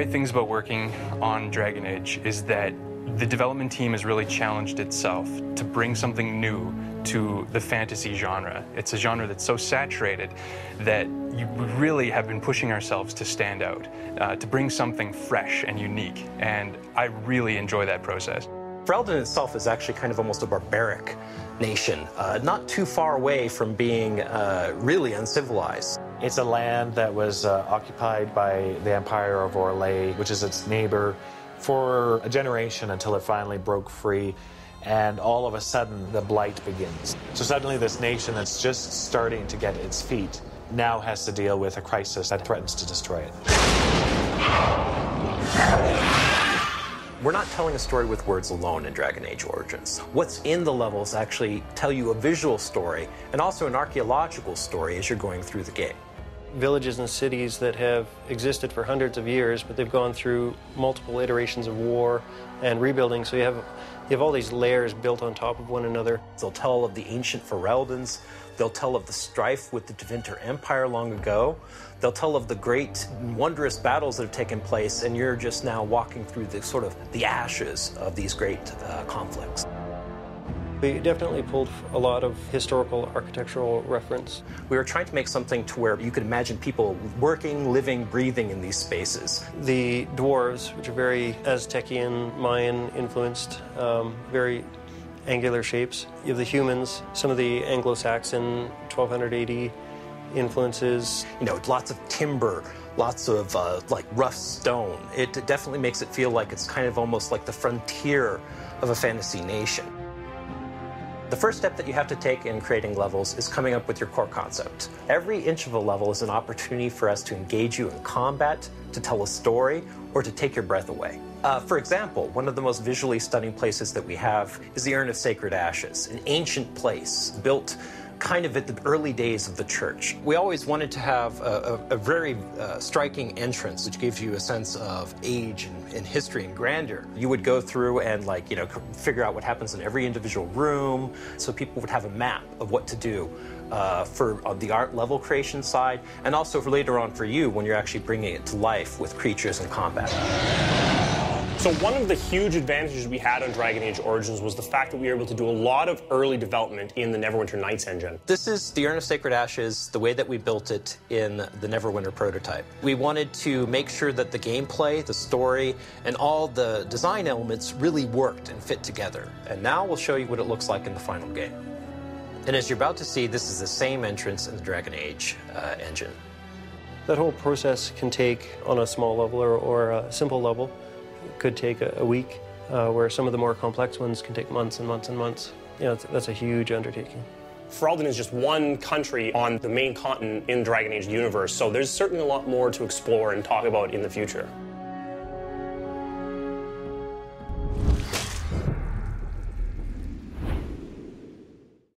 great things about working on Dragon Age is that the development team has really challenged itself to bring something new to the fantasy genre. It's a genre that's so saturated that we really have been pushing ourselves to stand out, to bring something fresh and unique, and I really enjoy that process. Ferelden itself is actually kind of almost a barbaric nation, not too far away from being really uncivilized. It's a land that was occupied by the Empire of Orlais, which is its neighbor, for a generation until it finally broke free, and all of a sudden the blight begins. So suddenly this nation that's just starting to get its feet now has to deal with a crisis that threatens to destroy it. We're not telling a story with words alone in Dragon Age Origins. What's in the levels actually tell you a visual story and also an archaeological story as you're going through the game. Villages and cities that have existed for hundreds of years, but they've gone through multiple iterations of war and rebuilding, so you have all these layers built on top of one another. They'll tell of the ancient Fereldans. They'll tell of the strife with the Tevinter Empire long ago. They'll tell of the great, wondrous battles that have taken place, and you're just now walking through the sort of the ashes of these great conflicts. We definitely pulled a lot of historical architectural reference. We were trying to make something to where you could imagine people working, living, breathing in these spaces. The dwarves, which are very Aztecian, Mayan influenced, very angular shapes. You have the humans, some of the Anglo-Saxon 1200 AD influences. You know, lots of timber, lots of like rough stone. It definitely makes it feel like it's kind of almost like the frontier of a fantasy nation. The first step that you have to take in creating levels is coming up with your core concept. Every inch of a level is an opportunity for us to engage you in combat, to tell a story, or to take your breath away. For example, one of the most visually stunning places that we have is the Urn of Sacred Ashes, an ancient place built kind of at the early days of the church. We always wanted to have a very striking entrance, which gives you a sense of age and history and grandeur. You would go through and figure out what happens in every individual room, so people would have a map of what to do for the art level creation side, and also for later on for you when you're actually bringing it to life with creatures and combat. So one of the huge advantages we had on Dragon Age Origins was the fact that we were able to do a lot of early development in the Neverwinter Nights engine. This is the Urn of Sacred Ashes, the way that we built it in the Neverwinter prototype. We wanted to make sure that the gameplay, the story, and all the design elements really worked and fit together. And now we'll show you what it looks like in the final game. And as you're about to see, this is the same entrance in the Dragon Age engine. That whole process can take, on a small level or a simple level, could take a week, where some of the more complex ones can take months and months and months. You know, that's a huge undertaking. Ferelden is just one country on the main continent in Dragon Age universe, so there's certainly a lot more to explore and talk about in the future.